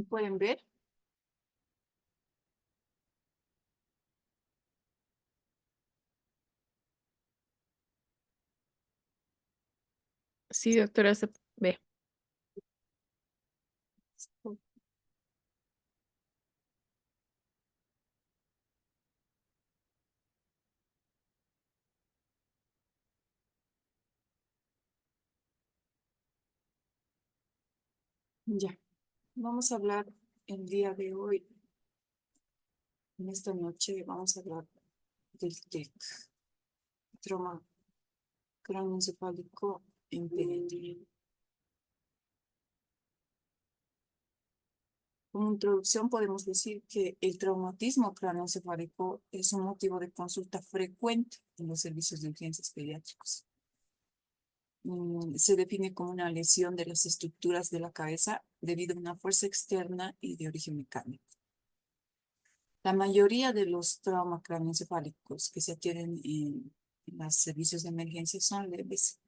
¿Pueden ver? Sí, doctora, se ve. Ya, vamos a hablar el día de hoy, en esta noche, vamos a hablar del TEC, trauma craneoencefálico en pediatría. Como introducción podemos decir que el traumatismo craneoencefálico es un motivo de consulta frecuente en los servicios de urgencias pediátricos. Se define como una lesión de las estructuras de la cabeza debido a una fuerza externa y de origen mecánico. La mayoría de los traumas craneoencefálicos que se atienden en los servicios de emergencia son leves,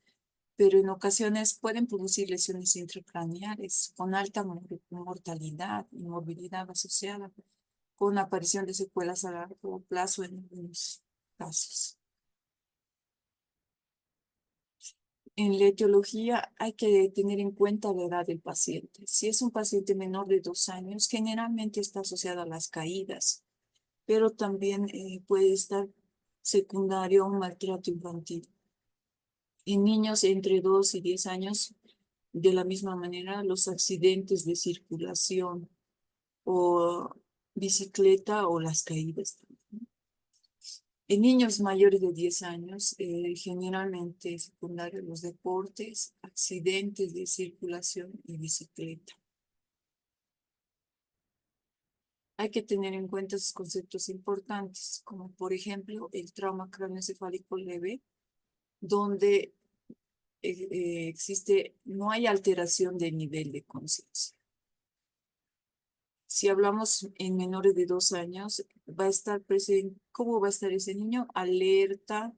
pero en ocasiones pueden producir lesiones intracraneales con alta mortalidad y morbilidad asociada, con aparición de secuelas a largo plazo en algunos casos. En la etiología hay que tener en cuenta la edad del paciente. Si es un paciente menor de 2 años, generalmente está asociado a las caídas, pero también puede estar secundario a un maltrato infantil. En niños entre 2 y 10 años, de la misma manera, los accidentes de circulación o bicicleta o las caídas. En niños mayores de 10 años, generalmente secundario los deportes, accidentes de circulación y bicicleta. Hay que tener en cuenta esos conceptos importantes, como por ejemplo el trauma craneoencefálico leve, donde no hay alteración del nivel de conciencia. Si hablamos en menores de 2 años, va a estar presente, ¿cómo va a estar ese niño? Alerta,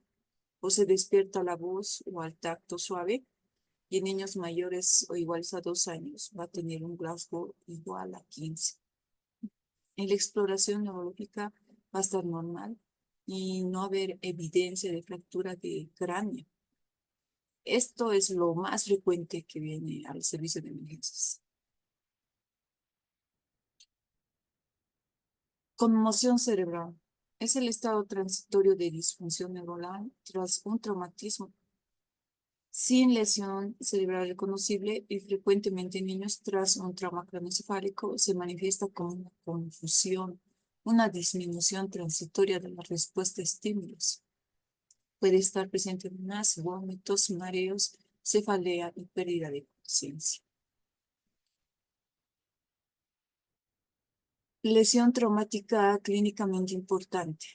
o se despierta la voz o al tacto suave. Y en niños mayores o iguales a 2 años va a tener un Glasgow igual a 15. En la exploración neurológica va a estar normal y no haber evidencia de fractura de cráneo. Esto es lo más frecuente que viene al servicio de emergencias. Conmoción cerebral. Es el estado transitorio de disfunción neuronal tras un traumatismo sin lesión cerebral reconocible y frecuentemente en niños tras un trauma craneoencefálico se manifiesta como una confusión, una disminución transitoria de la respuesta a estímulos. Puede estar presente en unas vómitos, mareos, cefalea y pérdida de conciencia. Lesión traumática clínicamente importante.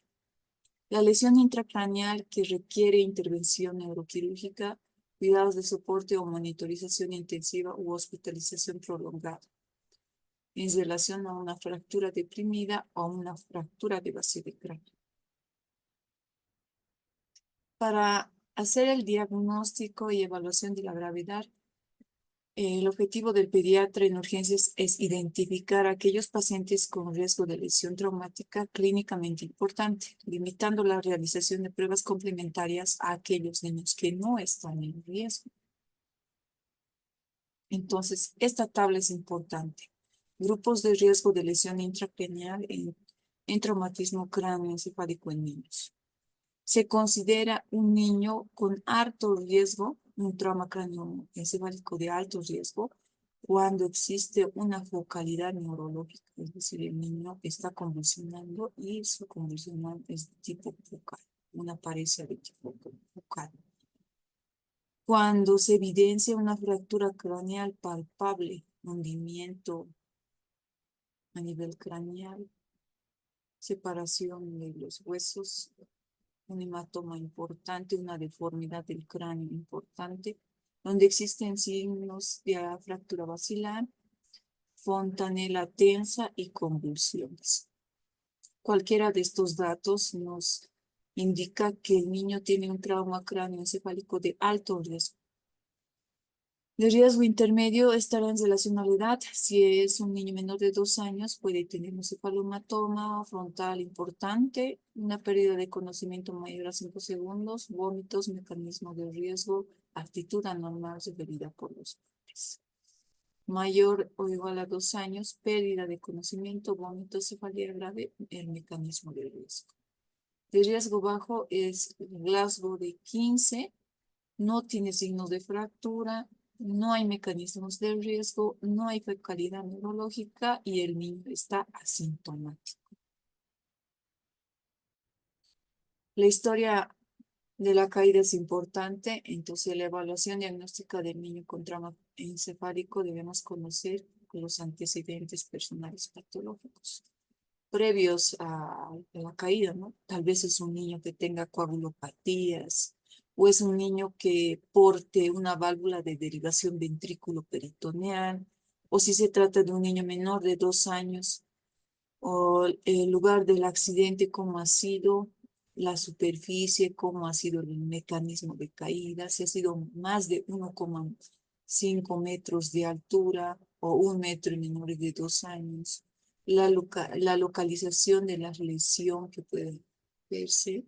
La lesión intracraneal que requiere intervención neuroquirúrgica, cuidados de soporte o monitorización intensiva u hospitalización prolongada en relación a una fractura deprimida o una fractura de base de cráneo. Para hacer el diagnóstico y evaluación de la gravedad, el objetivo del pediatra en urgencias es identificar a aquellos pacientes con riesgo de lesión traumática clínicamente importante, limitando la realización de pruebas complementarias a aquellos niños que no están en riesgo. Entonces, esta tabla es importante. Grupos de riesgo de lesión intracraneal en traumatismo cráneoencefálico en niños. Se considera un niño con alto riesgo, un trauma cráneoencefálico de alto riesgo, cuando existe una focalidad neurológica, es decir, el niño está convulsionando y su convulsión es de tipo focal, una paresia de tipo focal. Cuando se evidencia una fractura craneal palpable, hundimiento a nivel craneal, separación de los huesos, un hematoma importante, una deformidad del cráneo importante, donde existen signos de fractura basilar, fontanela tensa y convulsiones. Cualquiera de estos datos nos indica que el niño tiene un trauma cráneoencefálico de alto riesgo. De riesgo intermedio estará en relación a la edad. Si es un niño menor de 2 años, puede tener un cefalomatoma frontal importante, una pérdida de conocimiento mayor a 5 segundos, vómitos, mecanismo de riesgo, actitud anormal referida por los padres. Mayor o igual a 2 años, pérdida de conocimiento, vómitos, cefalea grave, el mecanismo de riesgo. De riesgo bajo es Glasgow de 15, no tiene signos de fractura, no hay mecanismos de riesgo, no hay fecalidad neurológica y el niño está asintomático. La historia de la caída es importante, entonces la evaluación diagnóstica del niño con trauma encefálico debemos conocer los antecedentes personales patológicos previos a la caída, ¿no? Tal vez es un niño que tenga coagulopatías o es un niño que porte una válvula de derivación ventrículo-peritoneal, o si se trata de un niño menor de 2 años, o el lugar del accidente, cómo ha sido la superficie, cómo ha sido el mecanismo de caída, si ha sido más de 1,5 metros de altura o 1 metro en menores de 2 años, la localización de la lesión que puede verse,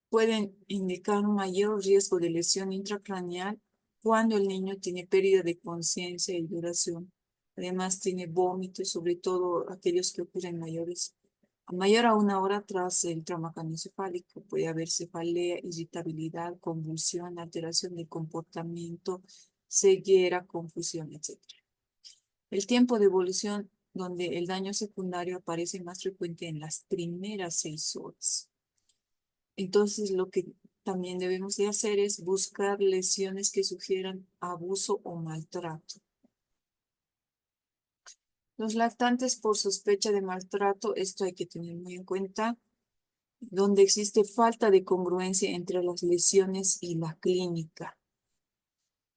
pueden indicar un mayor riesgo de lesión intracraneal cuando el niño tiene pérdida de conciencia y duración. Además, tiene vómitos, sobre todo aquellos que ocurren mayor a 1 hora tras el trauma craneoencefálico. Puede haber cefalea, irritabilidad, convulsión, alteración del comportamiento, ceguera, confusión, etc. El tiempo de evolución donde el daño secundario aparece más frecuente en las primeras 6 horas. Entonces, lo que también debemos de hacer es buscar lesiones que sugieran abuso o maltrato. Los lactantes por sospecha de maltrato, esto hay que tener muy en cuenta, donde existe falta de congruencia entre las lesiones y la clínica.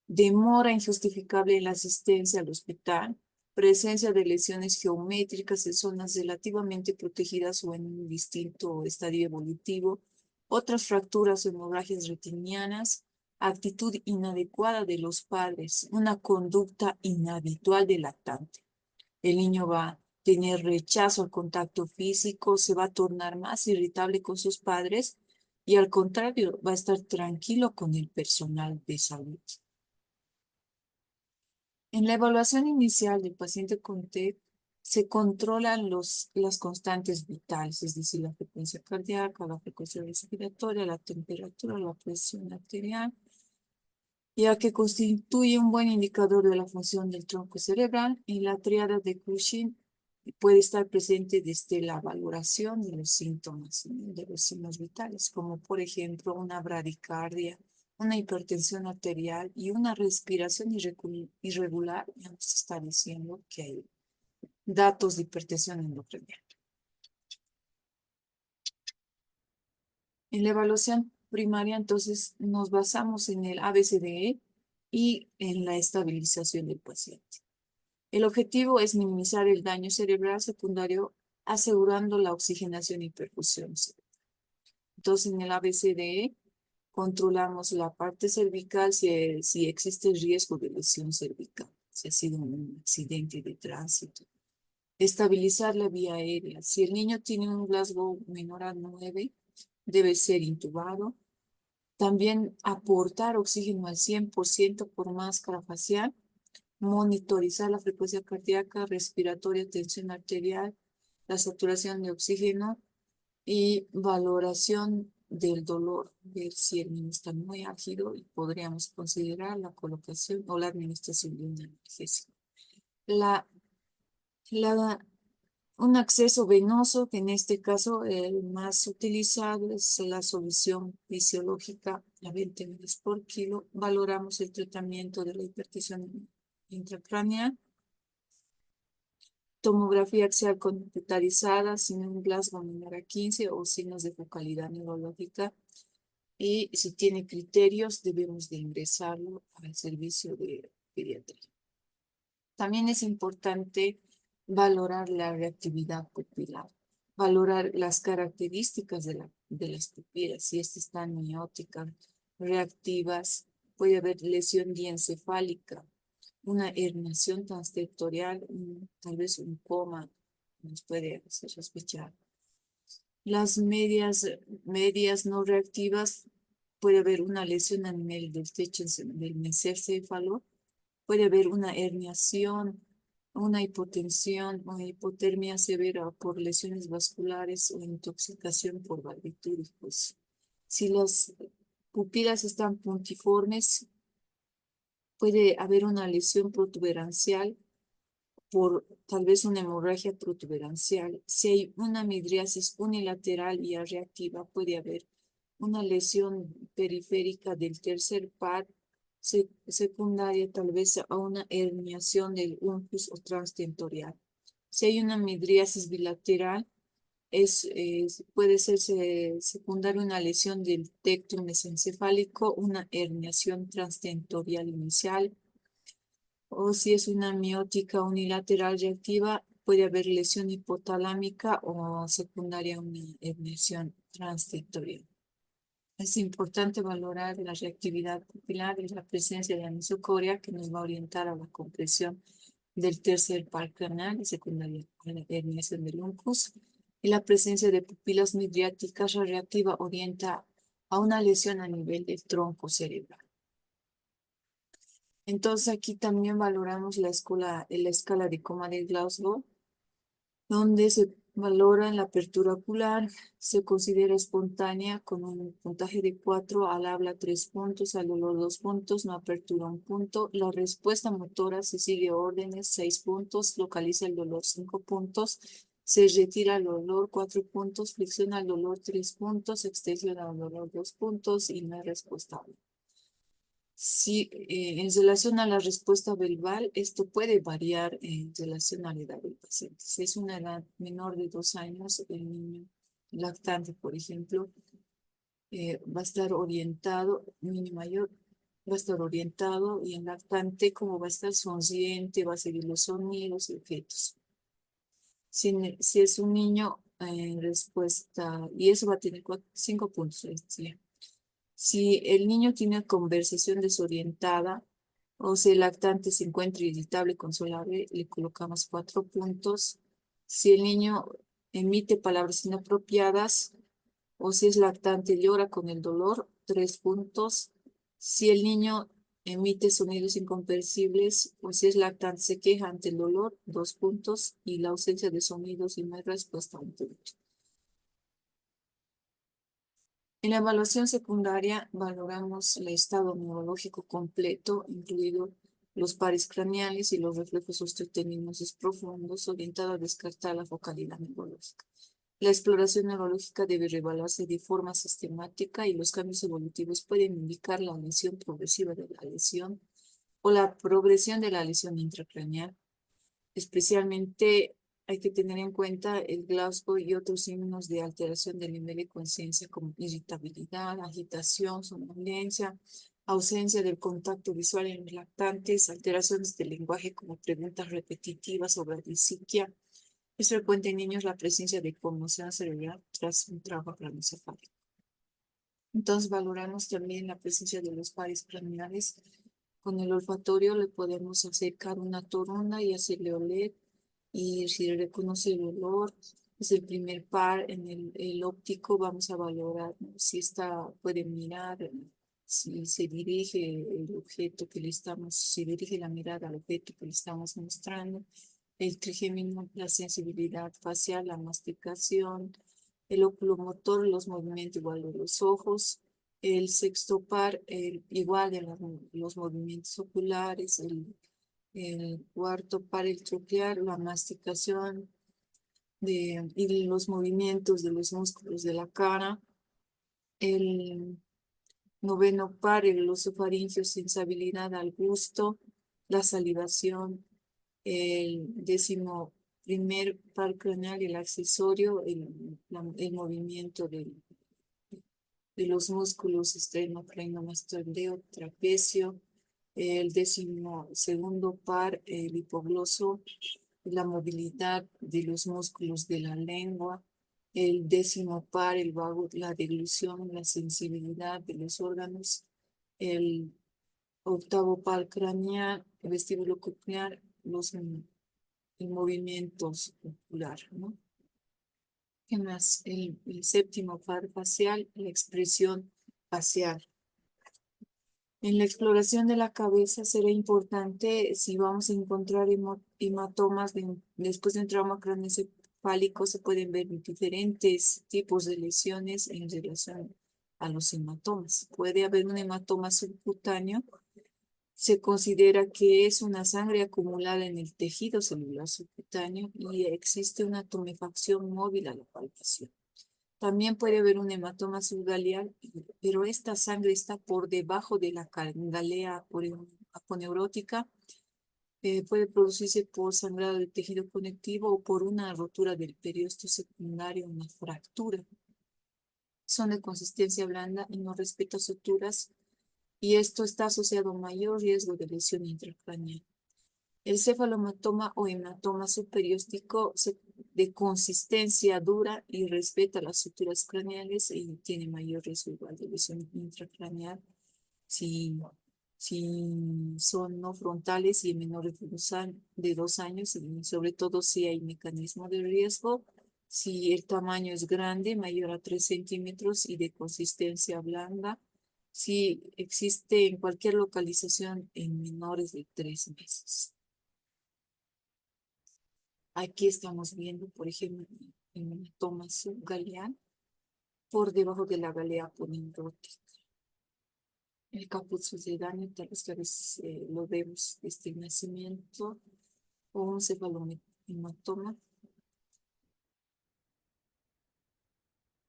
Demora injustificable en la asistencia al hospital, presencia de lesiones geométricas en zonas relativamente protegidas o en un distinto estadio evolutivo, otras fracturas o hemorragias retinianas, actitud inadecuada de los padres, una conducta inhabitual del lactante. El niño va a tener rechazo al contacto físico, se va a tornar más irritable con sus padres y al contrario, va a estar tranquilo con el personal de salud. En la evaluación inicial del paciente con TEC se controlan las constantes vitales, es decir, la frecuencia cardíaca, la frecuencia respiratoria, la temperatura, la presión arterial, ya que constituye un buen indicador de la función del tronco cerebral. Y la tríada de Cushing puede estar presente desde la valoración de los síntomas, ¿no?, de los signos vitales, como por ejemplo una bradicardia, una hipertensión arterial y una respiración irregular. Ya nos está diciendo que hay datos de hipertensión endocrinal. En la evaluación primaria, entonces, nos basamos en el ABCDE y en la estabilización del paciente. El objetivo es minimizar el daño cerebral secundario asegurando la oxigenación y perfusión cerebral. Entonces, en el ABCDE controlamos la parte cervical si existe riesgo de lesión cervical, si ha sido un accidente de tránsito. Estabilizar la vía aérea. Si el niño tiene un Glasgow menor a 9, debe ser intubado. También aportar oxígeno al 100% por máscara facial. Monitorizar la frecuencia cardíaca, respiratoria, tensión arterial, la saturación de oxígeno y valoración del dolor, ver si el niño está muy ágido y podríamos considerar la colocación o la administración de un analgésico. Un acceso venoso, que en este caso el más utilizado es la solución fisiológica a 20 ml por kilo. Valoramos el tratamiento de la hipertensión intracraneal. Tomografía axial computarizada sin un Glasgow menor a 15 o signos de focalidad neurológica. Y si tiene criterios, debemos de ingresarlo al servicio de pediatría. También es importante valorar la reactividad pupilar, valorar las características de las pupilas, si estas están mióticas, reactivas, puede haber lesión diencefálica, una herniación transtectorial, tal vez un coma nos puede hacer sospechar. Las medias no reactivas, puede haber una lesión a nivel del techo del mesencéfalo, puede haber una herniación, una hipotensión o hipotermia severa por lesiones vasculares o intoxicación por barbitúricos. Si las pupilas están puntiformes, puede haber una lesión protuberancial por tal vez una hemorragia protuberancial. Si hay una midriasis unilateral y reactiva, puede haber una lesión periférica del tercer par, secundaria tal vez a una herniación del uncus o transtentorial. Si hay una midriasis bilateral, puede ser secundaria una lesión del tectum mesencefálico, una herniación transtentorial inicial, o si es una miótica unilateral reactiva, puede haber lesión hipotalámica o secundaria una herniación transtentorial. Es importante valorar la reactividad pupilar y la presencia de anisocoria que nos va a orientar a la compresión del tercer par craneal y secundaria a la herniación del uncus. Y la presencia de pupilas midriáticas reactiva orienta a una lesión a nivel del tronco cerebral. Entonces aquí también valoramos la escala de coma de Glasgow, donde se valora la apertura ocular, se considera espontánea con un puntaje de 4, al habla 3 puntos, al dolor 2 puntos, no apertura 1 punto. La respuesta motora se sigue órdenes 6 puntos, localiza el dolor 5 puntos, se retira el dolor 4 puntos, flexiona el dolor 3 puntos, extensiona el dolor 2 puntos y no hay respuesta. Sí, en relación a la respuesta verbal, esto puede variar en relación a la edad del paciente. Si es una edad menor de 2 años, el niño lactante, por ejemplo, va a estar orientado, niño mayor, va a estar orientado y en lactante, como va a estar sonriente, va a seguir los sonidos y objetos. Si es un niño en respuesta, y eso va a tener 5 puntos. Si el niño tiene conversación desorientada o si el lactante se encuentra irritable, consolable, le colocamos 4 puntos. Si el niño emite palabras inapropiadas o si es lactante llora con el dolor, 3 puntos. Si el niño emite sonidos incomprensibles o si es lactante se queja ante el dolor, 2 puntos. Y la ausencia de sonidos y no hay respuesta, 1 punto. En la evaluación secundaria valoramos el estado neurológico completo, incluido los pares craneales y los reflejos osteoteninosos profundos, orientado a descartar la focalidad neurológica. La exploración neurológica debe revaluarse de forma sistemática y los cambios evolutivos pueden indicar la lesión progresiva de la lesión o la progresión de la lesión intracraneal. Especialmente hay que tener en cuenta el Glasgow y otros signos de alteración del nivel de conciencia como irritabilidad, agitación, somnolencia, ausencia del contacto visual en los lactantes, alteraciones del lenguaje como preguntas repetitivas sobre la disiquia. Es frecuente en niños la presencia de conmoción cerebral tras un trauma craneoencefálico. Entonces valoramos también la presencia de los pares craneales. Con el olfatorio le podemos acercar una toronda y hacerle oler, y si reconoce el olor, es el primer par. En el óptico vamos a valorar, ¿no?, si puede mirar, si se dirige el objeto que le estamos, si dirige la mirada al objeto que le estamos mostrando, el trigémino, la sensibilidad facial, la masticación, el oculomotor, los movimientos igual de los ojos, el sexto par, igual de los movimientos oculares, el cuarto par, el troclear, la masticación y los movimientos de los músculos de la cara, el noveno par, el osofaringio, sensibilidad al gusto, la salivación, el décimo primer par craneal, el accesorio, el movimiento de los músculos esternocleidomastoideo, trapecio, el décimo segundo par, el hipogloso, la movilidad de los músculos de la lengua, el décimo par, el vago, la deglución, la sensibilidad de los órganos, el octavo par craneal, el vestíbulo coclear, el movimiento ocular, ¿no? ¿Qué más? El séptimo par facial, la expresión facial. En la exploración de la cabeza será importante si vamos a encontrar hematomas después de un trauma craneoencefálico, se pueden ver diferentes tipos de lesiones en relación a los hematomas. Puede haber un hematoma subcutáneo. Se considera que es una sangre acumulada en el tejido celular subcutáneo y existe una tumefacción móvil a la palpación. También puede haber un hematoma subgaleal, pero esta sangre está por debajo de la galea aponeurótica. Puede producirse por sangrado del tejido conectivo o por una rotura del periósteo secundario, una fractura. Son de consistencia blanda y no respeta suturas, y esto está asociado a mayor riesgo de lesión intracraneal. El cefalohematoma o hematoma subperióstico de consistencia dura y respeta las suturas craneales y tiene mayor riesgo igual de lesión intracraneal si son no frontales y menores de 2 años, y sobre todo si hay mecanismo de riesgo, si el tamaño es grande, mayor a 3 centímetros y de consistencia blanda, si existe en cualquier localización en menores de 3 meses. Aquí estamos viendo, por ejemplo, en una toma subgaleal por debajo de la galea aponeurótica. El caput sucedáneo, tal vez que a veces lo vemos desde el nacimiento, o un cefalohematoma,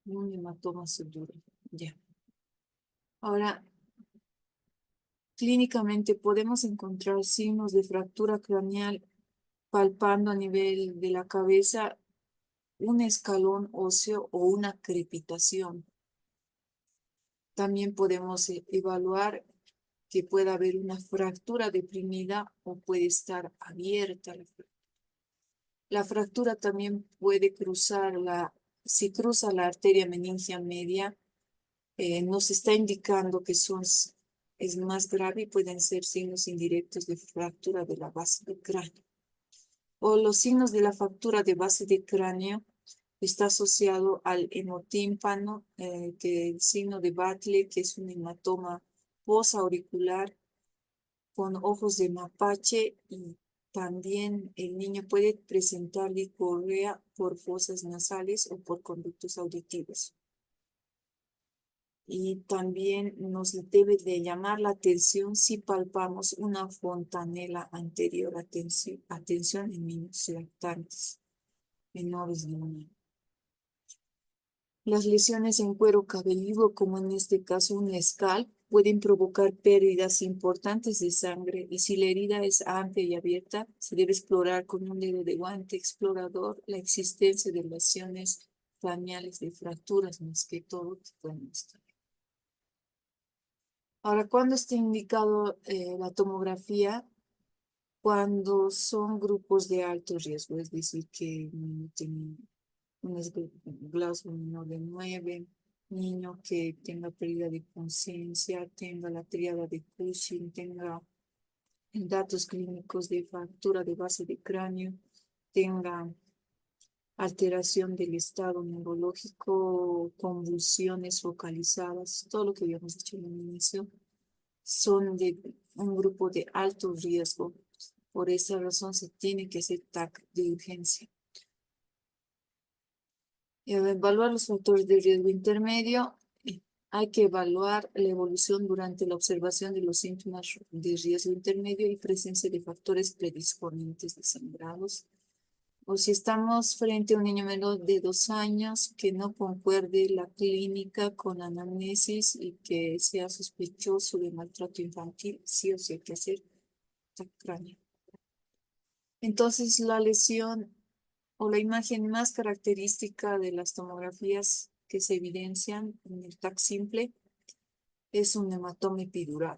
un hematoma subduro. Ya. Ahora, clínicamente podemos encontrar signos de fractura craneal palpando a nivel de la cabeza un escalón óseo o una crepitación. También podemos evaluar que pueda haber una fractura deprimida o puede estar abierta la fractura. La fractura también puede si cruza la arteria meningia media, nos está indicando que es más grave y pueden ser signos indirectos de fractura de la base del cráneo. O los signos de la fractura de base de cráneo está asociado al hemotímpano, que el signo de Batle, que es un hematoma posauricular con ojos de mapache, y también el niño puede presentar discorrea por fosas nasales o por conductos auditivos. Y también nos debe de llamar la atención si palpamos una fontanela anterior. Atención en niños lactantes menores de 1 año. Las lesiones en cuero cabelludo, como en este caso un scalp, pueden provocar pérdidas importantes de sangre, y si la herida es amplia y abierta, se debe explorar con un dedo de guante explorador la existencia de lesiones craneales, de fracturas más que todo que pueden estar. Ahora, ¿cuándo está indicado la tomografía? Cuando son grupos de alto riesgo, es decir, que el niño tiene un Glasgow menor de 9, niño que tenga pérdida de conciencia, tenga la tríada de Cushing, tenga datos clínicos de fractura de base de cráneo, tenga alteración del estado neurológico, convulsiones focalizadas, todo lo que habíamos dicho en el inicio, son de un grupo de alto riesgo. Por esa razón se tiene que hacer TAC de urgencia. Evaluar los factores de riesgo intermedio. Hay que evaluar la evolución durante la observación de los síntomas de riesgo intermedio y presencia de factores predisponentes de sangrados. O si estamos frente a un niño menor de 2 años que no concuerde la clínica con anamnesis y que sea sospechoso de maltrato infantil, sí o sí hay que hacer TAC cráneo. Entonces, la lesión o la imagen más característica de las tomografías que se evidencian en el TAC simple es un hematoma epidural.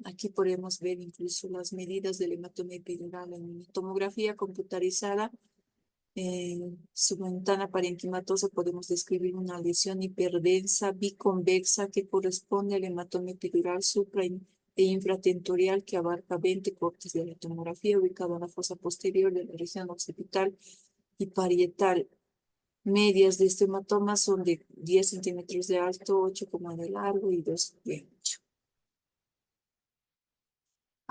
Aquí podemos ver incluso las medidas del hematoma epidural en una tomografía computarizada. su ventana parenquimatosa podemos describir una lesión hiperdensa biconvexa que corresponde al hematoma epidural e infratentorial que abarca 20 cortes de la tomografía ubicado en la fosa posterior de la región occipital y parietal. Medias de este hematoma son de 10 centímetros de alto, 8 de largo y 2 de ancho.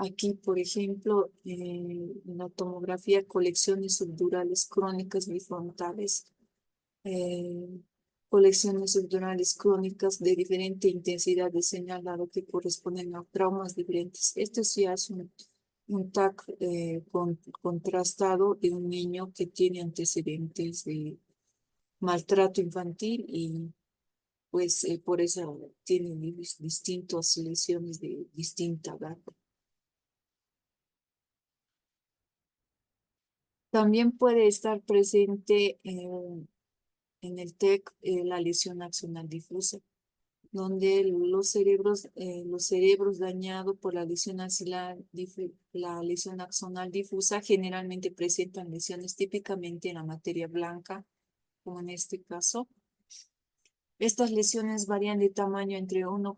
Aquí, por ejemplo, en la tomografía, colecciones subdurales crónicas bifrontales, eh, colecciones subdurales crónicas de diferente intensidad de señalado que corresponden a traumas diferentes. Este sí es un TAC contrastado de un niño que tiene antecedentes de maltrato infantil y pues por eso tiene distintas lesiones de distinta edad. También puede estar presente en el TEC la lesión axonal difusa, donde los cerebros dañados por la lesión la lesión axonal difusa generalmente presentan lesiones típicamente en la materia blanca, como en este caso. Estas lesiones varían de tamaño entre 1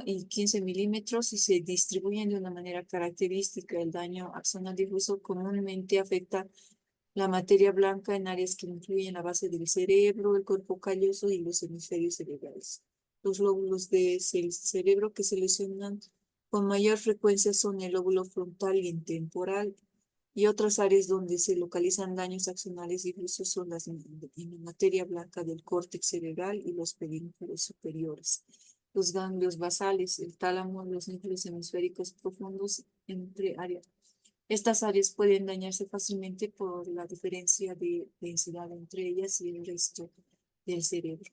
y 15 milímetros y se distribuyen de una manera característica. El daño axonal difuso comúnmente afecta la materia blanca en áreas que incluyen la base del cerebro, el cuerpo calloso y los hemisferios cerebrales. Los lóbulos del cerebro que se lesionan con mayor frecuencia son el lóbulo frontal y el temporal, y otras áreas donde se localizan daños axonales difusos son las en la materia blanca del córtex cerebral y los pedúnculos superiores. Los ganglios basales, el tálamo, los núcleos hemisféricos profundos, entre áreas. Estas áreas pueden dañarse fácilmente por la diferencia de densidad entre ellas y el resto del cerebro.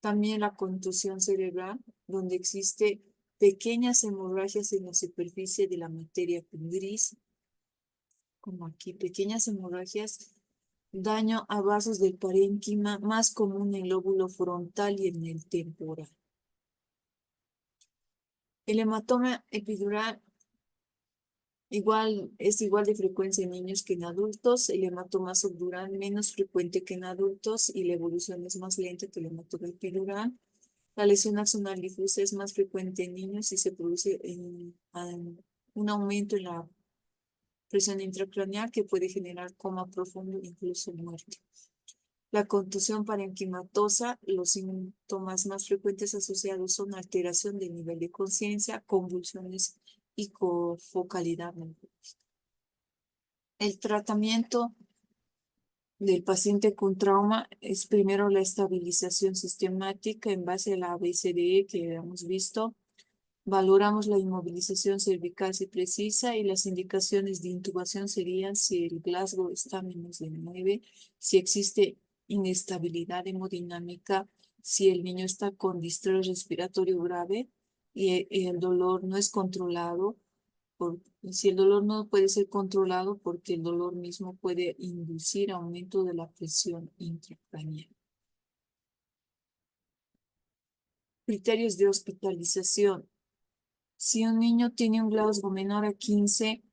También la contusión cerebral, donde existe pequeñas hemorragias en la superficie de la materia gris, como aquí, pequeñas hemorragias, daño a vasos del parénquima, más común en el lóbulo frontal y en el temporal. El hematoma epidural es igual de frecuencia en niños que en adultos. El hematoma subdural menos frecuente que en adultos y la evolución es más lenta que el hematoma epidural. La lesión axonal difusa es más frecuente en niños y se produce un aumento en la presión intracraneal que puede generar coma profundo e incluso muerte. La contusión parenquimatosa, los síntomas más frecuentes asociados son alteración del nivel de conciencia, convulsiones y cofocalidad neurológica. El tratamiento del paciente con trauma es primero la estabilización sistemática en base a la ABCDE que hemos visto. Valoramos la inmovilización cervical si precisa y las indicaciones de intubación serían si el Glasgow está a menos de 9, si existe inestabilidad hemodinámica, si el niño está con distrés respiratorio grave y el dolor no es controlado, si el dolor no puede ser controlado porque el dolor mismo puede inducir aumento de la presión intracraneal. Criterios de hospitalización. Si un niño tiene un Glasgow menor a 15,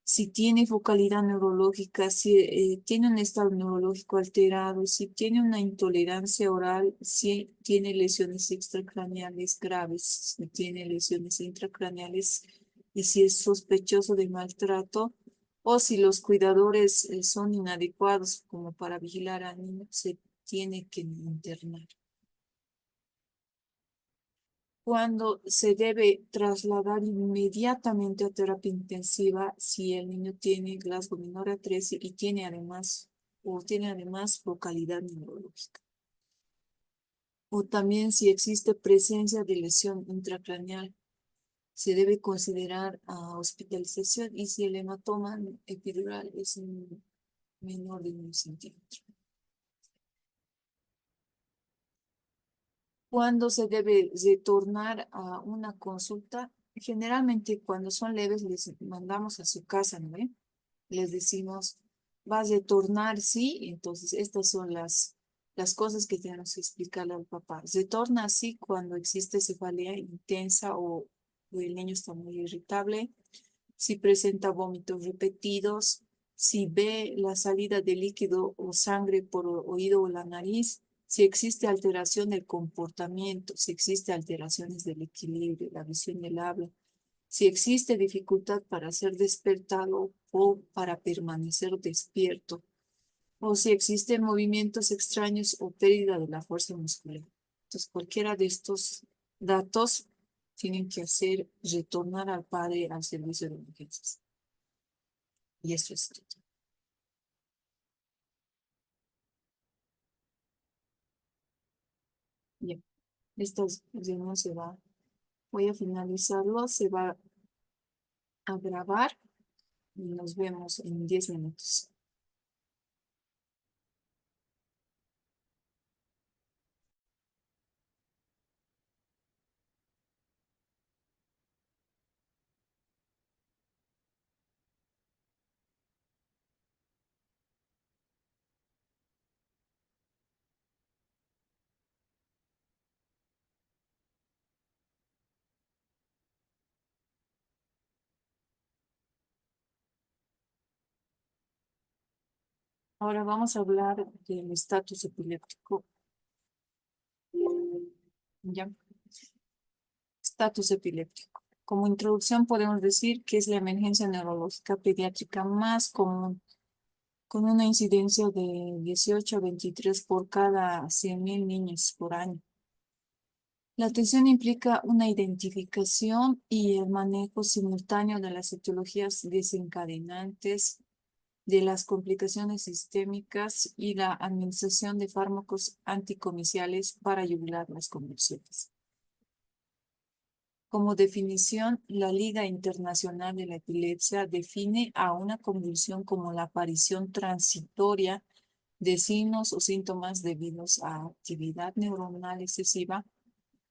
si tiene focalidad neurológica, si tiene un estado neurológico alterado, si tiene una intolerancia oral, si tiene lesiones extracraneales graves, si tiene lesiones intracraneales y si es sospechoso de maltrato, o si los cuidadores son inadecuados como para vigilar al niño, se tiene que internar. Cuando se debe trasladar inmediatamente a terapia intensiva si el niño tiene Glasgow menor a 13 y tiene además focalidad neurológica. O también si existe presencia de lesión intracraneal, se debe considerar hospitalización y si el hematoma epidural es menor de 1 centímetro. ¿Cuándo se debe retornar a una consulta? Generalmente cuando son leves les mandamos a su casa, ¿no? Les decimos, vas a retornar, sí, entonces estas son las cosas que tenemos que explicarle al papá. Retorna así cuando existe cefalea intensa o el niño está muy irritable, si presenta vómitos repetidos, si ve la salida de líquido o sangre por oído o la nariz, si existe alteración del comportamiento, si existe alteraciones del equilibrio, la visión y el habla, si existe dificultad para ser despertado o para permanecer despierto, o si existen movimientos extraños o pérdida de la fuerza muscular. Entonces, cualquiera de estos datos tienen que hacer retornar al padre al servicio de emergencias. Y eso es todo. Bien, esta reunión se va, voy a finalizarlo, se va a grabar y nos vemos en 10 minutos. Ahora vamos a hablar del estatus epiléptico. ¿Ya? Estatus epiléptico. Como introducción podemos decir que es la emergencia neurológica pediátrica más común, con una incidencia de 18 a 23 por cada 100.000 niños por año. La atención implica una identificación y el manejo simultáneo de las etiologías desencadenantes de las complicaciones sistémicas y la administración de fármacos anticomiciales para ayudar las convulsiones. Como definición, la Liga Internacional de la Epilepsia define a una convulsión como la aparición transitoria de signos o síntomas debidos a actividad neuronal excesiva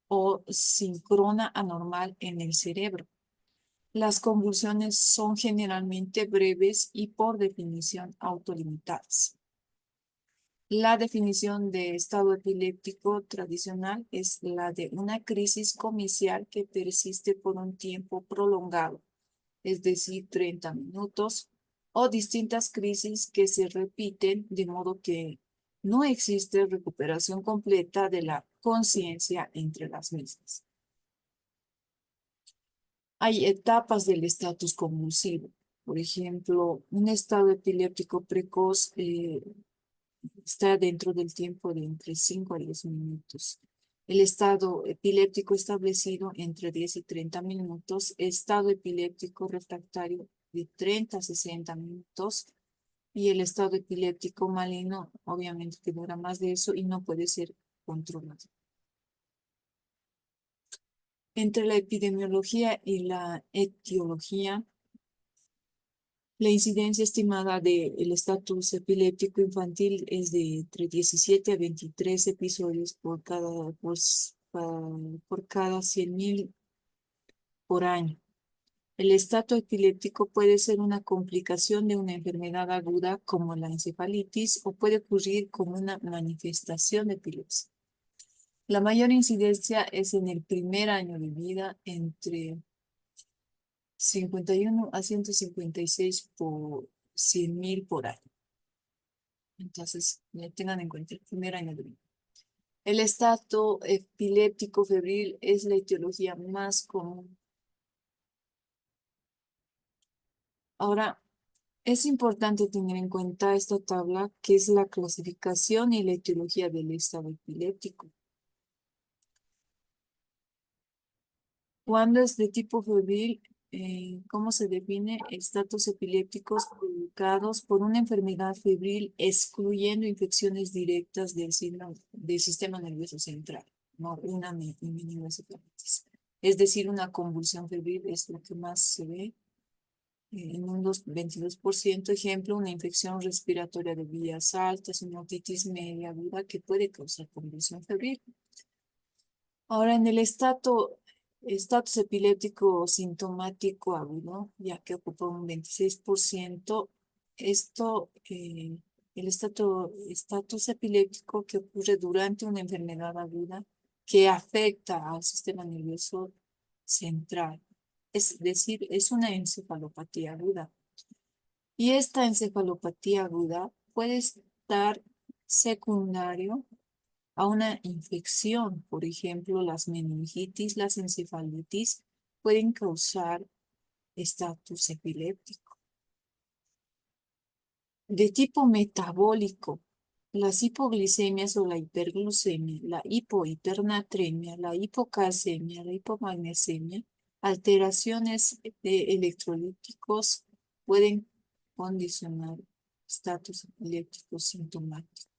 o síncrona anormal en el cerebro. Las convulsiones son generalmente breves y por definición autolimitadas. La definición de estado epiléptico tradicional es la de una crisis comicial que persiste por un tiempo prolongado, es decir, 30 minutos, o distintas crisis que se repiten de modo que no existe recuperación completa de la conciencia entre las mismas. Hay etapas del estatus convulsivo. Por ejemplo, un estado epiléptico precoz está dentro del tiempo de entre 5 a 10 minutos. El estado epiléptico establecido entre 10 y 30 minutos, estado epiléptico refractario de 30 a 60 minutos y el estado epiléptico maligno, obviamente que dura más de eso y no puede ser controlado. Entre la epidemiología y la etiología, la incidencia estimada del estatus epiléptico infantil es de entre 17 a 23 episodios por cada 100.000 por año. El estatus epiléptico puede ser una complicación de una enfermedad aguda como la encefalitis o puede ocurrir como una manifestación de epilepsia. La mayor incidencia es en el primer año de vida entre 51 a 156 por 100.000 por año. Entonces, tengan en cuenta el primer año de vida. El estado epiléptico febril es la etiología más común. Ahora, es importante tener en cuenta esta tabla, que es la clasificación y la etiología del estado epiléptico. Cuando es de tipo febril, ¿cómo se define? Estatus epilépticos provocados por una enfermedad febril, excluyendo infecciones directas del sistema nervioso central, no una meningoencefalitis. Es decir, una convulsión febril es lo que más se ve en un 22%. Ejemplo, una infección respiratoria de vías altas, una otitis media aguda que puede causar convulsión febril. Ahora, en el estatus epiléptico sintomático agudo, ya que ocupa un 26%, el estatus epiléptico que ocurre durante una enfermedad aguda que afecta al sistema nervioso central. Es decir, es una encefalopatía aguda. Y esta encefalopatía aguda puede estar secundario a una infección. Por ejemplo, las meningitis, las encefalitis pueden causar estatus epiléptico. De tipo metabólico, las hipoglicemias o la hiperglucemia, la hipohipernatremia, la hipocalcemia, la hipomagnesemia, alteraciones de electrolíticos pueden condicionar estatus epilépticos sintomáticos.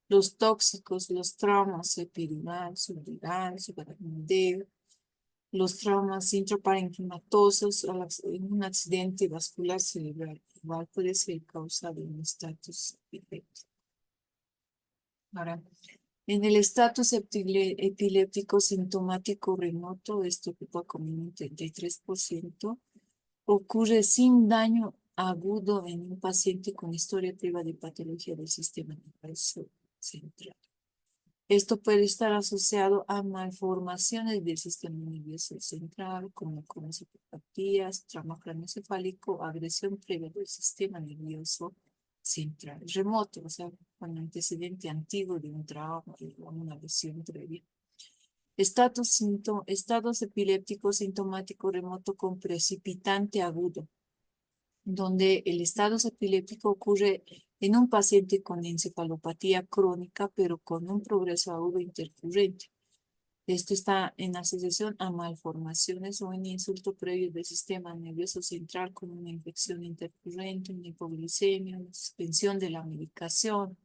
Los tóxicos, los traumas epidural, subdural, subaracnoideo, los traumas intraparenquimatosos en un accidente vascular cerebral igual puede ser causa de un estatus epiléptico. Ahora, en el estatus epiléptico sintomático remoto, esto ocupa como un 33%, ocurre sin daño agudo en un paciente con historia previa de patología del sistema nervioso central. Esto puede estar asociado a malformaciones del sistema nervioso central, como cromositopatías, trauma craneoencefálico, agresión previa del sistema nervioso central, remoto, o sea, con antecedente antiguo de un trauma o una lesión previa. Estados epilépticos sintomático remoto con precipitante agudo, donde el estado epiléptico ocurre en un paciente con encefalopatía crónica, pero con un progreso agudo intercurrente. Esto está en asociación a malformaciones o en insulto previo del sistema nervioso central con una infección intercurrente, una hipoglicemia, una suspensión de la medicación.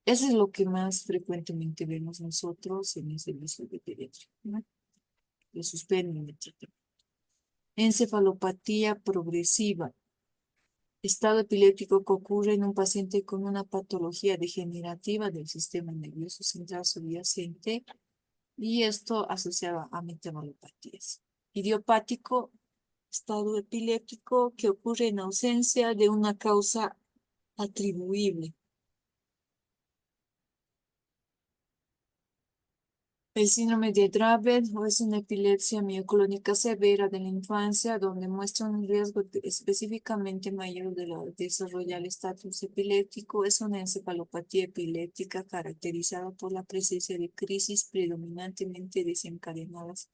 Eso es lo que más frecuentemente vemos nosotros en el servicio de pediatría, ¿no? Lo suspenden el tratamiento. Encefalopatía progresiva. Estado epiléptico que ocurre en un paciente con una patología degenerativa del sistema nervioso central subyacente y esto asociado a metabolopatías. Idiopático, estado epiléptico que ocurre en ausencia de una causa atribuible. El síndrome de Dravet es una epilepsia mioclónica severa de la infancia donde muestra un riesgo específicamente mayor de desarrollar estatus epiléptico. Es una encefalopatía epiléptica caracterizada por la presencia de crisis predominantemente desencadenadas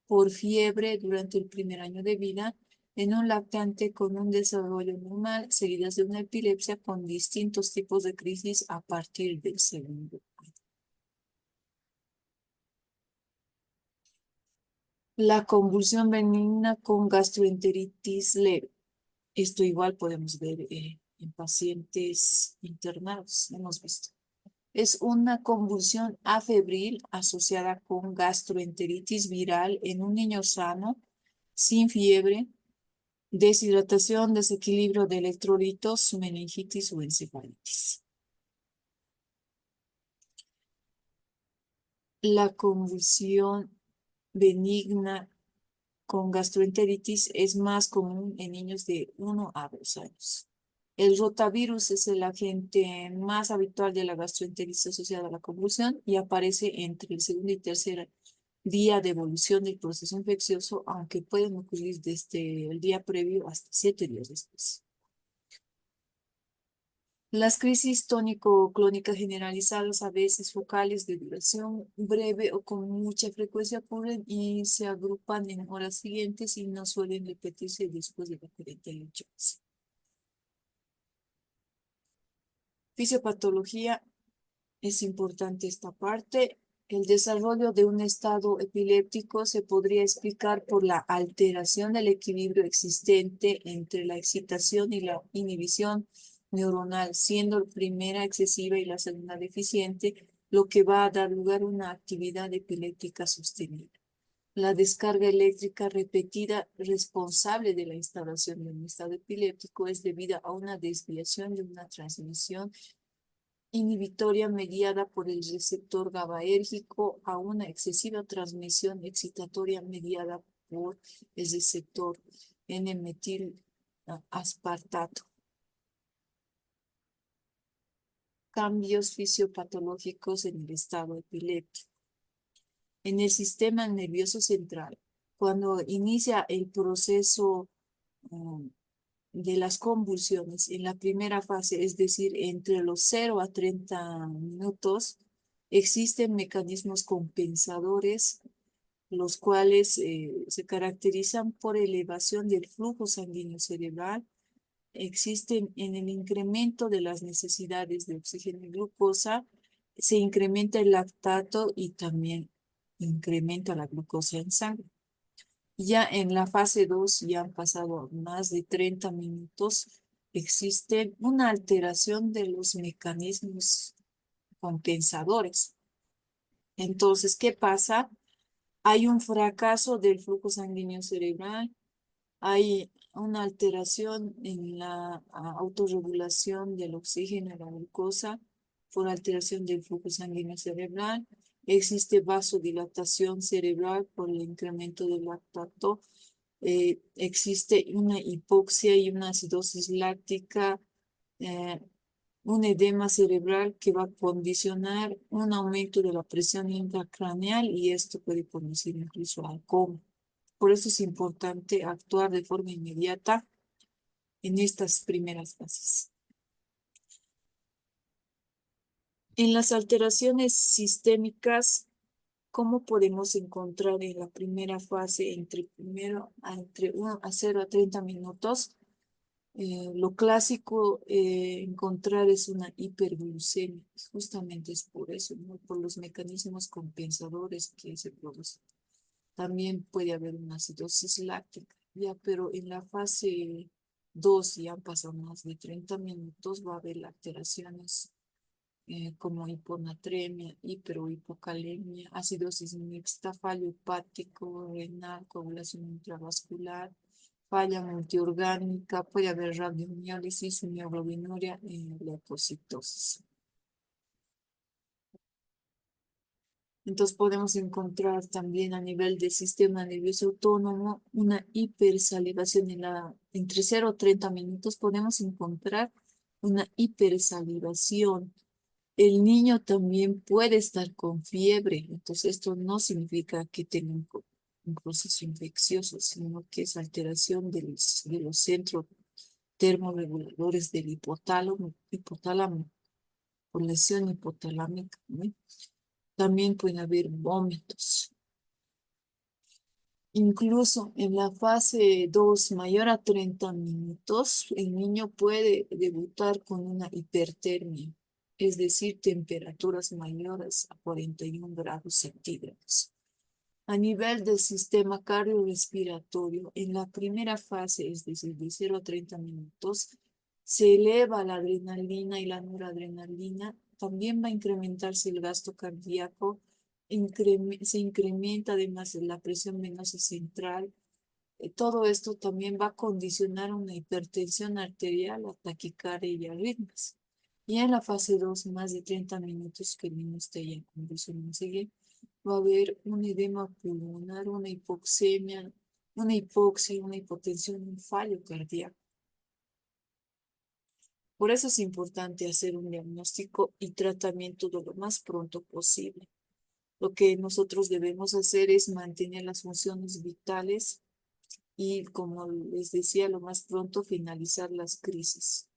por fiebre durante el primer año de vida en un lactante con un desarrollo normal, seguidas de una epilepsia con distintos tipos de crisis a partir del segundo. La convulsión benigna con gastroenteritis leve. Esto igual podemos ver en pacientes internados, hemos visto. Es una convulsión afebril asociada con gastroenteritis viral en un niño sano, sin fiebre, deshidratación, desequilibrio de electrolitos, meningitis o encefalitis. La convulsión benigna con gastroenteritis es más común en niños de 1 a 2 años. El rotavirus es el agente más habitual de la gastroenteritis asociada a la convulsión y aparece entre el segundo y tercer día de evolución del proceso infeccioso, aunque pueden ocurrir desde el día previo hasta 7 días después. Las crisis tónico-clónicas generalizadas, a veces focales de duración breve o con mucha frecuencia, ocurren y se agrupan en horas siguientes y no suelen repetirse después de las 48 horas. Fisiopatología, es importante esta parte. El desarrollo de un estado epiléptico se podría explicar por la alteración del equilibrio existente entre la excitación y la inhibición neuronal, siendo la primera excesiva y la segunda deficiente, lo que va a dar lugar a una actividad epiléptica sostenida. La descarga eléctrica repetida responsable de la instauración de un estado epiléptico es debida a una desviación de una transmisión inhibitoria mediada por el receptor GABAérgico a una excesiva transmisión excitatoria mediada por el receptor N-metil aspartato. Cambios fisiopatológicos en el estado epiléptico. En el sistema nervioso central, cuando inicia el proceso de las convulsiones en la primera fase, es decir, entre los 0 a 30 minutos, existen mecanismos compensadores, los cuales se caracterizan por elevación del flujo sanguíneo cerebral, existen en el incremento de las necesidades de oxígeno y glucosa, se incrementa el lactato y también incrementa la glucosa en sangre. Ya en la fase 2 ya han pasado más de 30 minutos, existe una alteración de los mecanismos compensadores. Entonces, ¿qué pasa? Hay un fracaso del flujo sanguíneo cerebral, hay una alteración en la autorregulación del oxígeno y la glucosa por alteración del flujo sanguíneo cerebral. Existe vasodilatación cerebral por el incremento del lactato. Existe una hipoxia y una acidosis láctica, eh, un edema cerebral que va a condicionar un aumento de la presión intracraneal y esto puede conducir incluso al coma. Por eso es importante actuar de forma inmediata en estas primeras fases. En las alteraciones sistémicas, ¿cómo podemos encontrar en la primera fase entre 1 a 0 a 30 minutos? Lo clásico encontrar es una hiperglucemia, justamente es por eso, ¿no? Por los mecanismos compensadores que se producen. También puede haber una acidosis láctica, ya, pero en la fase 2 ya han pasado más de 30 minutos, va a haber alteraciones como hiponatremia, hiper o hipocalemia, acidosis mixta, fallo hepático, renal, coagulación intravascular, falla multiorgánica, puede haber radiomiólisis, mioglobinuria y leucocitosis. Entonces podemos encontrar también a nivel del sistema nervioso autónomo una hipersalivación entre 0 y 30 minutos. Podemos encontrar una hipersalivación. El niño también puede estar con fiebre, entonces esto no significa que tenga un proceso infeccioso, sino que es alteración de los centros termorreguladores del hipotálamo por lesión hipotalámica, ¿no? También puede haber vómitos. Incluso en la fase 2 mayor a 30 minutos, el niño puede debutar con una hipertermia, es decir, temperaturas mayores a 41 grados centígrados. A nivel del sistema cardiorrespiratorio, en la primera fase, es decir, de 0 a 30 minutos, se eleva la adrenalina y la noradrenalina. También va a incrementarse el gasto cardíaco, se incrementa además la presión venosa central. Todo esto también va a condicionar una hipertensión arterial, la taquicardia y arritmias. Y en la fase 2 más de 30 minutos que el niño esté ya en condición de seguir, va a haber un edema pulmonar, una hipoxemia, una hipoxia, una hipotensión, un fallo cardíaco. Por eso es importante hacer un diagnóstico y tratamiento de lo más pronto posible. Lo que nosotros debemos hacer es mantener las funciones vitales y, como les decía, lo más pronto finalizar las crisis.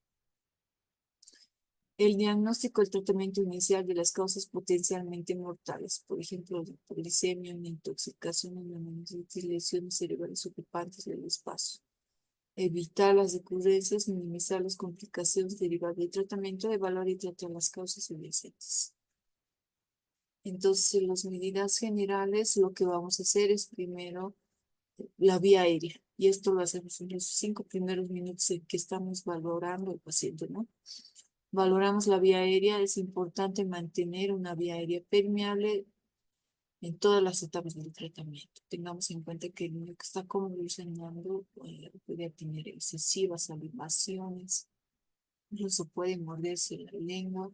El diagnóstico, el tratamiento inicial de las causas potencialmente mortales, por ejemplo, la hipoglicemia, una intoxicación, una meningitis, lesiones cerebrales ocupantes del espacio. Evitar las recurrencias, minimizar las complicaciones derivadas del tratamiento, evaluar y tratar las causas subyacentes. Entonces, en las medidas generales, lo que vamos a hacer es primero la vía aérea. Y esto lo hacemos en los 5 primeros minutos en que estamos valorando al paciente, ¿no? Valoramos la vía aérea. Es importante mantener una vía aérea permeable en todas las etapas del tratamiento. Tengamos en cuenta que el niño que está convulsionando puede tener excesivas salivaciones, incluso puede morderse la lengua.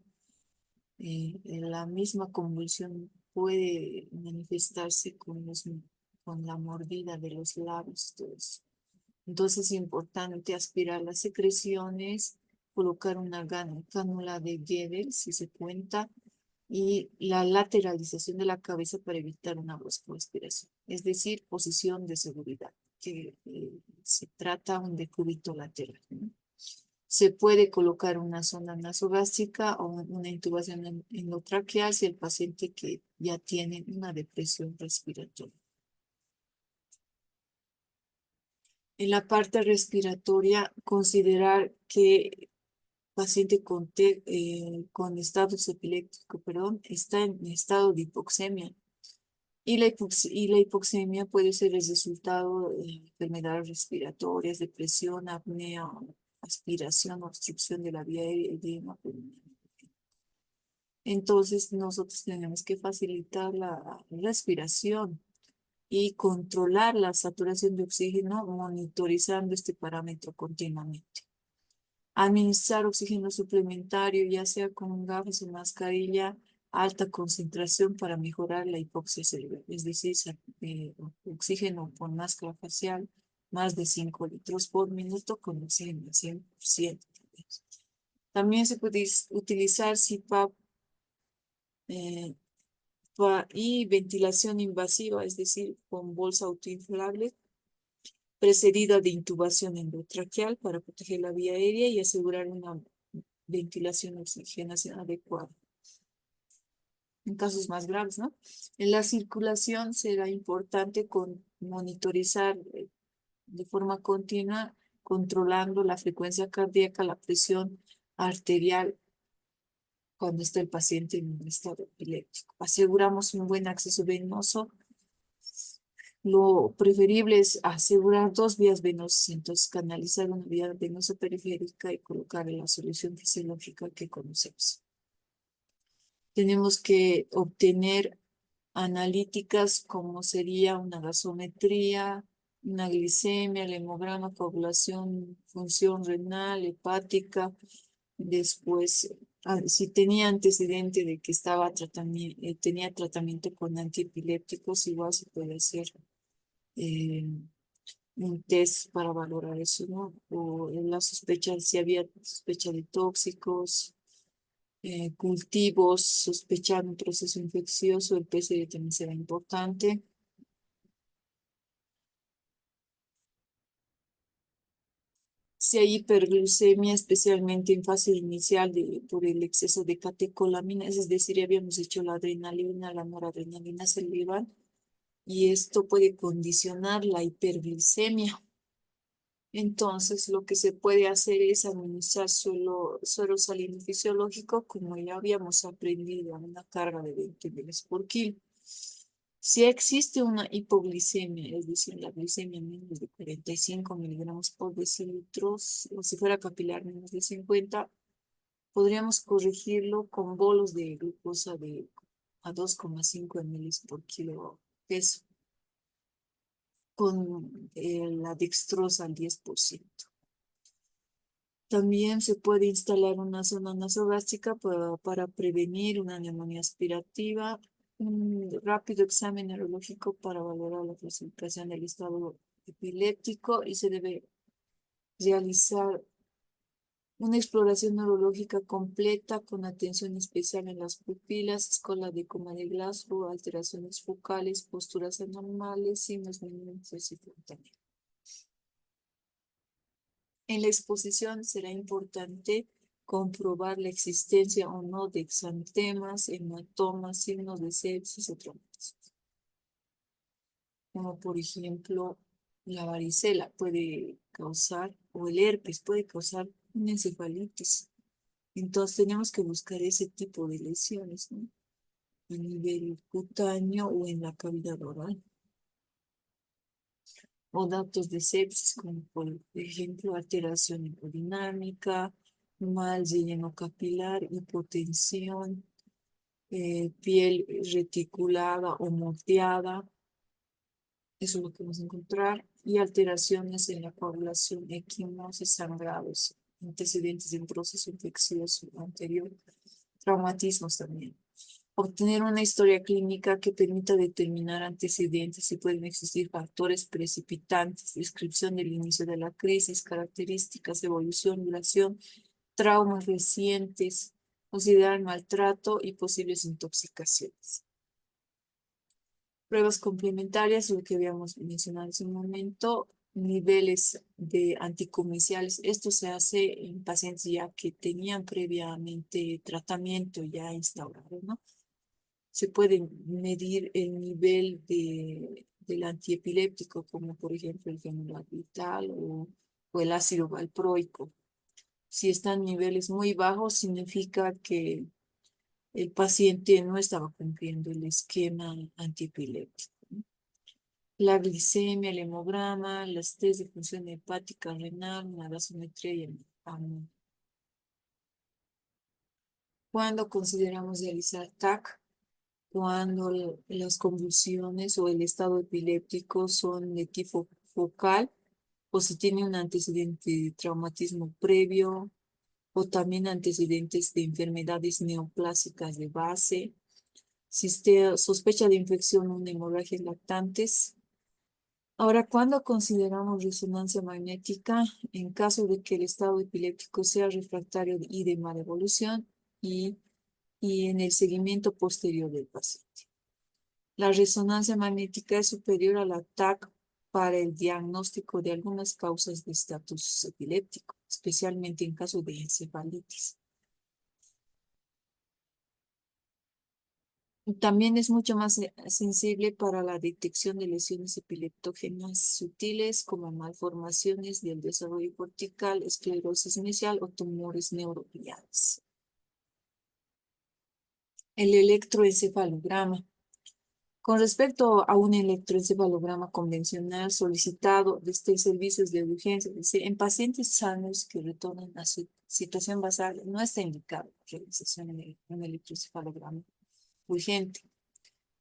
La misma convulsión puede manifestarse con la mordida de los labios, todo eso. Entonces es importante aspirar las secreciones, colocar una cánula de Guedel, si se cuenta, y la lateralización de la cabeza para evitar una brusca aspiración, es decir, posición de seguridad, que se trata un decúbito lateral, ¿no? Se puede colocar una sonda nasogástrica o una intubación endotraqueal si el paciente que ya tiene una depresión respiratoria. En la parte respiratoria, considerar que paciente con estatus epiléptico, perdón, está en estado de hipoxemia. Y la hipoxemia puede ser el resultado de enfermedades respiratorias, depresión, apnea, aspiración, obstrucción de la vía aérea, edema pulmonar. Entonces, nosotros tenemos que facilitar la respiración y controlar la saturación de oxígeno monitorizando este parámetro continuamente. Administrar oxígeno suplementario, ya sea con gafas o mascarilla, alta concentración para mejorar la hipoxia cerebral, es decir, oxígeno por máscara facial, más de 5 litros por minuto con oxígeno al 100%. También se puede utilizar CPAP eh, y ventilación invasiva, es decir, con bolsa autoinflable, precedida de intubación endotraqueal para proteger la vía aérea y asegurar una ventilación, oxigenación adecuada. En casos más graves, ¿no? En la circulación será importante monitorizar de forma continua, controlando la frecuencia cardíaca, la presión arterial cuando está el paciente en un estado epiléptico. Aseguramos un buen acceso venoso. Lo preferible es asegurar 2 vías venosas, entonces canalizar una vía venosa periférica y colocar la solución fisiológica que conocemos. Tenemos que obtener analíticas como sería una gasometría, una glicemia, el hemograma, coagulación, función renal, hepática. Después, si tenía antecedente de que tenía tratamiento con antiepilépticos, igual se puede hacer eh, un test para valorar eso, ¿no? O en la sospecha, si había sospecha de tóxicos, cultivos, sospechar un proceso infeccioso, el PCR también será importante. Si hay hiperglucemia, especialmente en fase inicial por el exceso de catecolaminas, es decir, habíamos hecho la adrenalina, la noradrenalina se elevan y esto puede condicionar la hiperglicemia. Entonces, lo que se puede hacer es administrar suero salino fisiológico, como ya habíamos aprendido, a una carga de 20 ml por kilo. Si existe una hipoglicemia, es decir, la glicemia menos de 45 miligramos por decilitros, o si fuera capilar menos de 50, podríamos corregirlo con bolos de glucosa a 2,5 ml por kilo peso, con la dextrosa al 10%. También se puede instalar una zona nasogástrica para prevenir una neumonía aspirativa, un rápido examen neurológico para valorar la clasificación del estado epiléptico y se debe realizar una exploración neurológica completa con atención especial en las pupilas, escuela de coma de Glasgow, alteraciones focales, posturas anormales, signos menores y frontanea. En la exposición será importante comprobar la existencia o no de exantemas, hematomas, signos de sepsis o traumatismo. Como por ejemplo, la varicela puede causar, o el herpes puede causar una encefalitis. Entonces tenemos que buscar ese tipo de lesiones, ¿no? A nivel cutáneo o en la cavidad oral. O datos de sepsis, como por ejemplo alteración hemodinámica, mal relleno capilar, hipotensión, piel reticulada o moteada, eso es lo que vamos a encontrar, y alteraciones en la coagulación, equimosis, sangrados, antecedentes de un proceso infeccioso anterior, traumatismos también. Obtener una historia clínica que permita determinar antecedentes si pueden existir factores precipitantes, descripción del inicio de la crisis, características, evolución, duración, traumas recientes, considerar maltrato y posibles intoxicaciones. Pruebas complementarias, lo que habíamos mencionado hace un momento, niveles de anticomerciales. Esto se hace en pacientes ya que tenían previamente tratamiento ya instaurado, ¿no? Se puede medir el nivel del antiepiléptico, como por ejemplo el fenobarbital o el ácido valproico. Si están en niveles muy bajos, significa que el paciente no estaba cumpliendo el esquema antiepiléptico, ¿no? La glicemia, el hemograma, las test de función hepática, renal, la gasometría y el amón. ¿Cuándo consideramos realizar TAC? Cuando las convulsiones o el estado epiléptico son de tipo focal o si tiene un antecedente de traumatismo previo o también antecedentes de enfermedades neoplásicas de base, si usted sospecha de infección o una hemorragia lactantes. Ahora, ¿cuándo consideramos resonancia magnética? En caso de que el estado epiléptico sea refractario y de mala evolución y, y en el seguimiento posterior del paciente. La resonancia magnética es superior a la TAC para el diagnóstico de algunas causas de estatus epiléptico, especialmente en caso de encefalitis. También es mucho más sensible para la detección de lesiones epileptógenas sutiles como malformaciones del desarrollo cortical, esclerosis mesial o tumores neurogliales. El electroencefalograma. Con respecto a un electroencefalograma convencional solicitado desde servicios de urgencia, es decir, en pacientes sanos que retornan a su situación basal, no está indicado la realización de un electroencefalograma urgente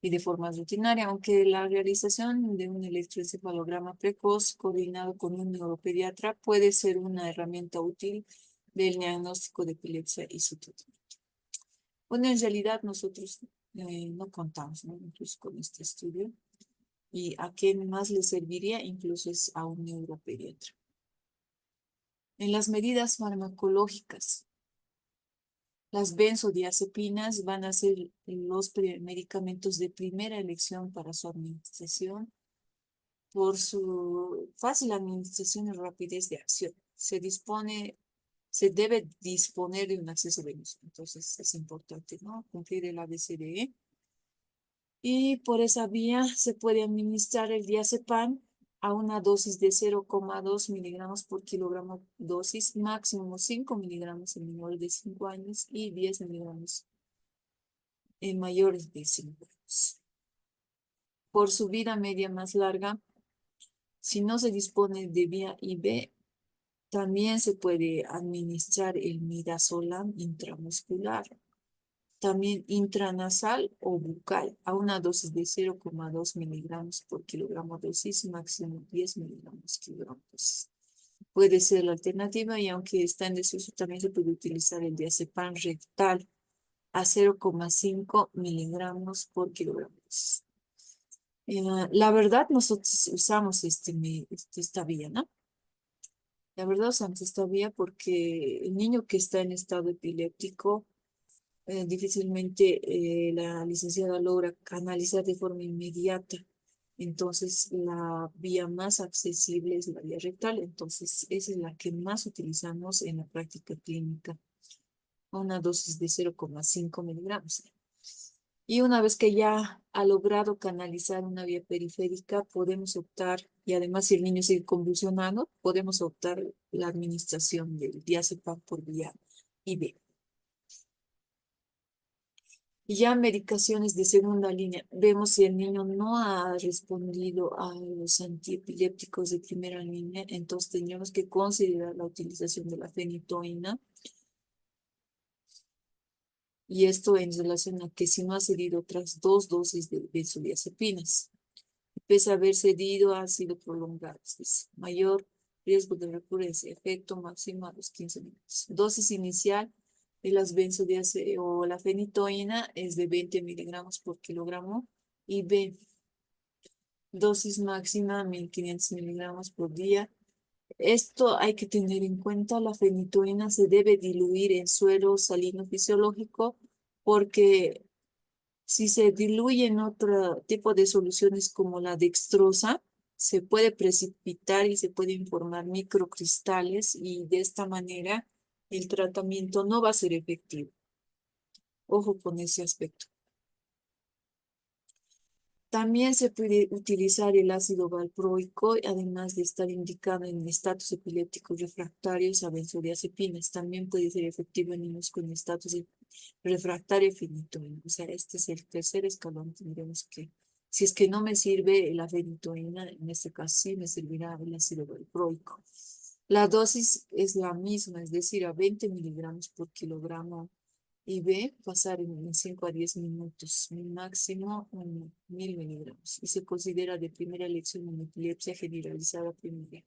y de forma rutinaria, aunque la realización de un electroencefalograma precoz coordinado con un neuropediatra puede ser una herramienta útil del diagnóstico de epilepsia y su tratamiento. Bueno, en realidad nosotros no contamos, ¿no? Incluso con este estudio. ¿Y a quién más le serviría? Incluso es a un neuropediatra. En las medidas farmacológicas, las benzodiazepinas van a ser los medicamentos de primera elección para su administración por su fácil administración y rapidez de acción. Se debe disponer de un acceso venoso. Entonces es importante, ¿no? Cumplir el ABCDE. Y por esa vía se puede administrar el diazepam a una dosis de 0,2 miligramos por kilogramo dosis, máximo 5 miligramos en menores de 5 años y 10 miligramos en mayores de 5 años. Por su vida media más larga, si no se dispone de vía IV, también se puede administrar el midazolam intramuscular, también intranasal o bucal, a una dosis de 0,2 miligramos por kilogramo dosis, máximo 10 miligramos kilogramo dosis. Puede ser la alternativa y aunque está en desuso, también se puede utilizar el diazepam rectal a 0,5 miligramos por kilogramo dosis. La verdad, nosotros usamos esta vía, ¿no? La verdad usamos esta vía porque el niño que está en estado epiléptico, difícilmente la licenciada logra canalizar de forma inmediata. Entonces, la vía más accesible es la vía rectal. Entonces, esa es la que más utilizamos en la práctica clínica, una dosis de 0,5 miligramos. Y una vez que ya ha logrado canalizar una vía periférica, podemos optar, y además si el niño sigue convulsionando, podemos optar la administración del diazepam por vía IV. Y ya medicaciones de segunda línea, vemos si el niño no ha respondido a los antiepilépticos de primera línea, entonces tendríamos que considerar la utilización de la fenitoína. Y esto en relación a que si no ha cedido otras 2 dosis de benzodiazepinas. Pese a haber cedido, ha sido prolongado. Es mayor riesgo de recurrencia, efecto máximo a los 15 minutos. Dosis inicial de las benzodiazepinas o la fenitoína es de 20 miligramos por kilogramo y B, dosis máxima 1500 miligramos por día. Esto hay que tener en cuenta, la fenitoína se debe diluir en suero salino fisiológico porque si se diluye en otro tipo de soluciones como la dextrosa, se puede precipitar y se pueden formar microcristales y de esta manera el tratamiento no va a ser efectivo. Ojo con ese aspecto. También se puede utilizar el ácido valproico, además de estar indicado en estatus epilépticos refractarios a benzodiazepinas. También puede ser efectivo en niños con estatus refractario fenitoína. O sea, este es el tercer escalón. Tendremos que, si es que no me sirve la fenitoína, en este caso sí me servirá el ácido valproico. La dosis es la misma, es decir, a 20 miligramos por kilogramo y B, pasar en 5 a 10 minutos, máximo 1000 miligramos. Y se considera de primera elección en epilepsia generalizada primaria.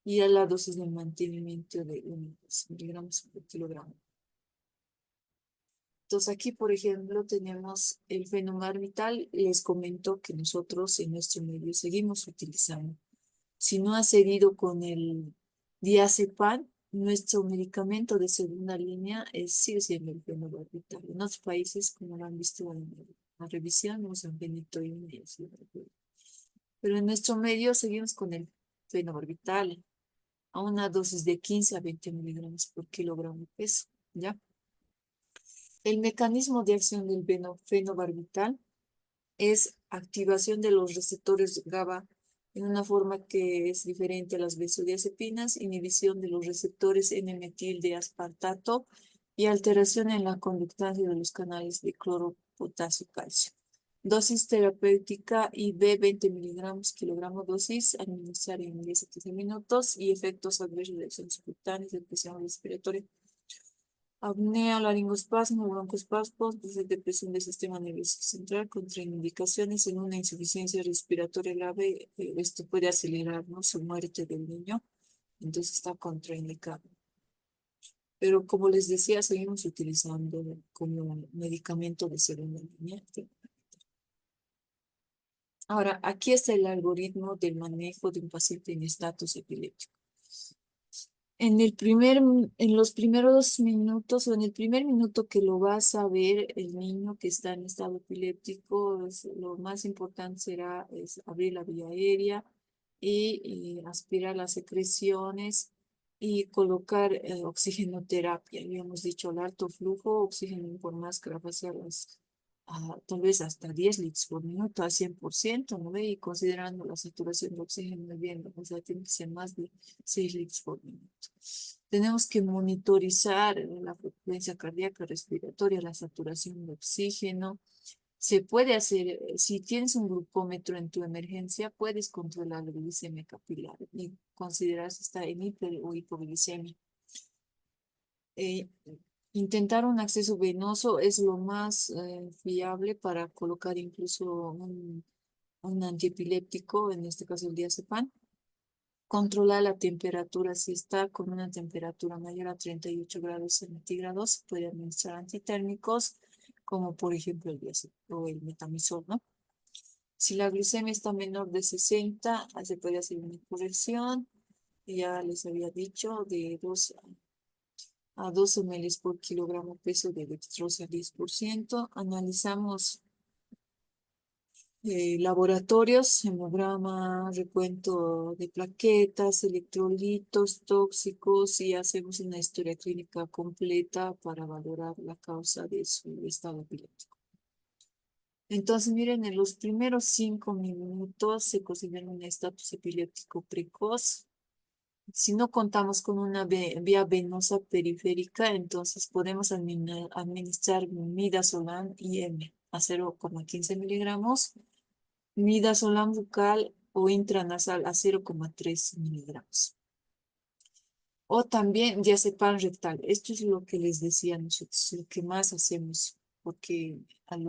Y a la dosis de mantenimiento de 2 miligramos por kilogramo. Entonces aquí, por ejemplo, tenemos el fenobarbital. Les comento que nosotros en nuestro medio seguimos utilizando. Si no ha seguido con el diazepam, nuestro medicamento de segunda línea sigue siendo el fenobarbital. En otros países, como lo han visto en la revisión, usan fenitoína y así. Pero en nuestro medio seguimos con el fenobarbital a una dosis de 15 a 20 miligramos por kilogramo de peso, ¿ya? El mecanismo de acción del fenobarbital es activación de los receptores GABA en una forma que es diferente a las benzodiazepinas, inhibición de los receptores N-metil de aspartato y alteración en la conductancia de los canales de cloro, potasio, calcio. Dosis terapéutica IV 20 miligramos kilogramo dosis, administrar en 10 a 15 minutos y efectos adversos de acción subcutáneas de presión respiratoria. Apnea, laringoespasmo, broncoespasmos, depresión del sistema nervioso central, contraindicaciones en una insuficiencia respiratoria grave. Esto puede acelerar, ¿no?, su muerte del niño, entonces está contraindicado. Pero como les decía, seguimos utilizando como medicamento de segunda línea. Ahora, aquí está el algoritmo del manejo de un paciente en estatus epiléptico. En los primeros minutos o en el primer minuto que lo vas a ver, el niño que está en estado epiléptico, lo más importante será abrir la vía aérea y aspirar las secreciones y colocar oxigenoterapia. Habíamos dicho el alto flujo, oxígeno por máscara facial, tal vez hasta 10 litros por minuto, a 100%, ¿no ve? Y considerando la saturación de oxígeno muy bien, o sea, tiene que ser más de 6 litros por minuto. Tenemos que monitorizar la frecuencia cardíaca, respiratoria, la saturación de oxígeno. Se puede hacer, si tienes un glucómetro en tu emergencia, puedes controlar la glicemia capilar y considerar si está en hiper o hipoglicemia. Eh, Intentar un acceso venoso es lo más fiable para colocar incluso un antiepiléptico, en este caso el diazepam. Controlar la temperatura, si está con una temperatura mayor a 38 grados centígrados, puede administrar antitérmicos, como por ejemplo el diazepam o el metamizol, ¿no? Si la glucemia está menor de 60, se puede hacer una corrección. Ya les había dicho, de 2 a 12 ml por kilogramo peso de dextrosa 10%. Analizamos laboratorios, hemograma, recuento de plaquetas, electrolitos tóxicos y hacemos una historia clínica completa para valorar la causa de su estado epiléptico. Entonces, miren, en los primeros 5 minutos se considera un estatus epiléptico precoz. Si no contamos con una vía venosa periférica, entonces podemos administrar midazolam IM a 0,15 miligramos, midazolam bucal o intranasal a 0,3 miligramos. O también diazepam rectal. Esto es lo que les decía a nosotros, lo que más hacemos, porque en el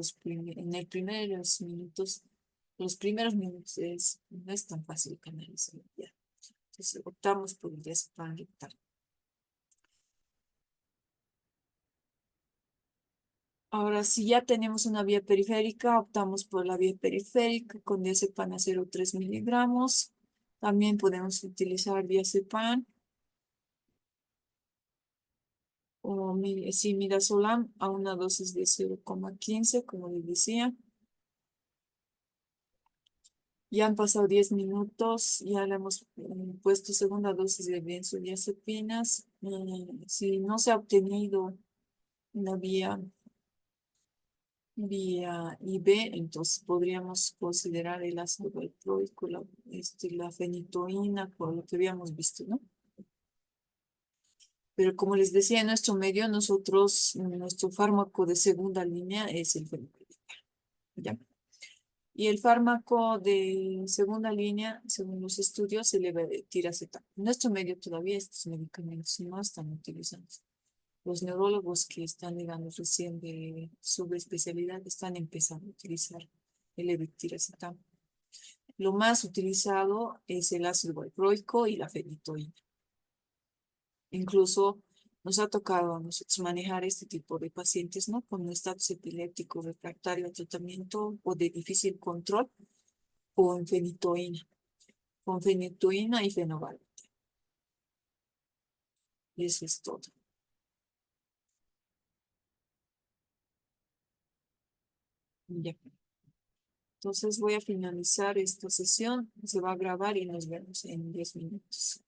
los primeros minutos no es tan fácil canalizar ya. Entonces optamos por el diazepam rectal. Ahora, si ya tenemos una vía periférica, optamos por la vía periférica con diazepam a 0,3 miligramos. También podemos utilizar diazepam o midazolam a una dosis de 0,15, como les decía. Ya han pasado 10 minutos, ya le hemos puesto segunda dosis de benzodiazepinas. Si no se ha obtenido una vía IB, entonces podríamos considerar el ácido valproico, la fenitoína, por lo que habíamos visto, ¿no? Pero como les decía, en nuestro medio, nuestro fármaco de segunda línea es el fenogreek, ¿ya? Y el fármaco de segunda línea, según los estudios, se le va a tiracetam. En nuestro medio todavía estos medicamentos no están utilizando. Los neurólogos que están, digamos, recién de subespecialidad están empezando a utilizar el levetiracetam. Lo más utilizado es el ácido valproico y la fenitoína. Incluso nos ha tocado a nosotros manejar este tipo de pacientes, ¿no? Con un estatus epiléptico refractario a tratamiento o de difícil control con fenitoína y fenobarbital. Y eso es todo. Ya. Entonces voy a finalizar esta sesión, se va a grabar y nos vemos en 10 minutos.